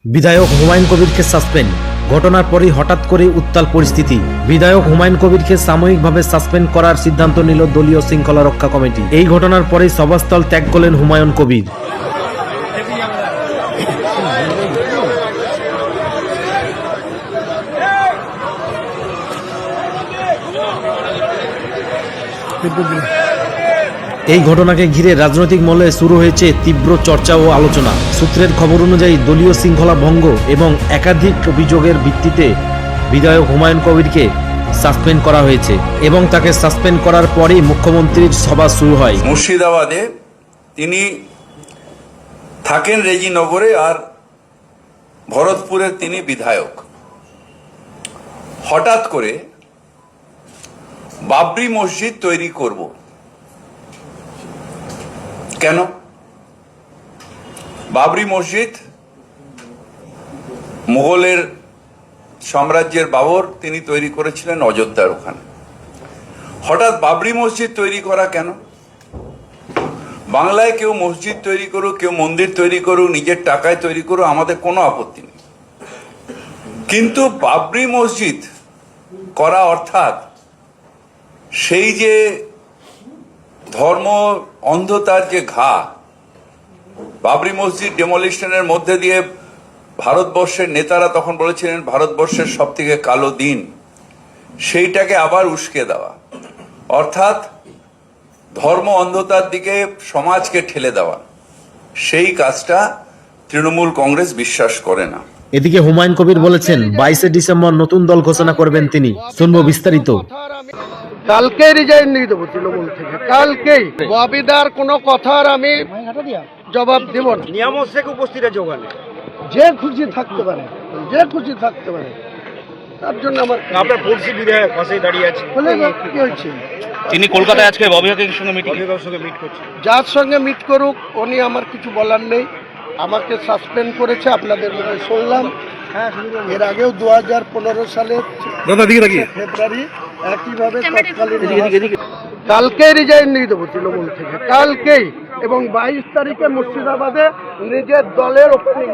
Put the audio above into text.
বিধায়ক হুমায়ুন কবিরকে সাসপেন্ড। ঘটনার পরই হঠাৎ করে উত্তাল পরিস্থিতি। বিধায়ক হুমায়ুন কবিরকে সাময়িকভাবে সাসপেন্ড করার সিদ্ধান্ত নিল দলীয় শৃঙ্খলা রক্ষা কমিটি। এই ঘটনার পরেই সভাস্থল ত্যাগ করলেন হুমায়ুন কবির। এই ঘটনাকে ঘিরে রাজনৈতিক মহলে শুরু হয়েছে তীব্র চর্চা ও আলোচনা। সূত্রের খবর অনুযায়ী দলীয় শৃঙ্খলা ভঙ্গ এবং একাধিক অভিযোগের ভিত্তিতে বিধায়ক হুমায়ুন কবিরকে সাসপেন্ড করা হয়েছে এবং তাকে সাসপেন্ড করার পরেই মুখ্যমন্ত্রীর সভা শুরু হয়। মুর্শিদাবাদে তিনি থাকেন রেজিনগরে, আর ভরতপুরের তিনি বিধায়ক। হঠাৎ করে বাবরি মসজিদ তৈরি করব কেন? বাবরি মসজিদ মুঘলের সাম্রাজ্যের বাবর তিনি তৈরি করেছিলেন অযোধ্যার ওখানে। হঠাৎ বাবরি মসজিদ তৈরি করা কেন? বাংলায় কেউ মসজিদ তৈরি করুক, কেউ মন্দির তৈরি করুক, নিজের টাকায় তৈরি করুক, আমাদের কোনো আপত্তি নেই। কিন্তু বাবরি মসজিদ করা অর্থাৎ সেই যে ধর্ম অন্ধতার যে ঘা, বাবরি মসজিদ ডেমোলিশনের মধ্যে দিয়ে ভারতবর্ষের নেতারা তখন বলেছিলেন ভারতবর্ষের সব থেকে কালো দিন, সেইটাকে আবার উস্কে দেওয়া, অর্থাৎ ধর্ম অন্ধতার দিকে সমাজকে ঠেলে দেওয়া, সেই কাজটা তৃণমূল কংগ্রেস বিশ্বাস করে না। এদিকে হুমায়ুন কবির বলেছেন 22শে ডিসেম্বর নতুন দল ঘোষণা করবেন তিনি। শুনবো বিস্তারিত। কালকে রিজাইন দিয়ে দেবো তৃণমূল থেকে, কালকেই। ববিদার কোনো কথার আমি জবাব দেব না। নিয়ম শেখ উপস্থিত আছে ওখানে, যে খুশি থাকতে পারে, যে খুশি থাকতে পারে, তার জন্য আমার আপনার পড়শি বিধায়ক পাশেই দাঁড়িয়ে আছে। বলে কি হয়েছে? তিনি কলকাতায় আজকে ববি হাকিমের সঙ্গে মিটিং মিট করছে। যার সঙ্গে মিট করুক, উনি আমার কিছু বলার নেই। আমাকে সাসপেন্ড করেছে, আপনাদের মুখে শুনলাম। এর আগেও 2015 সালের ফেব্রুয়ারি একইভাবে তৎকালীন কালকে রিজাইন দিয়ে দেবো তৃণমূল থেকে, কালকেই। এবং 22 তারিখে মুর্শিদাবাদে নিজের দলের ওপেনিং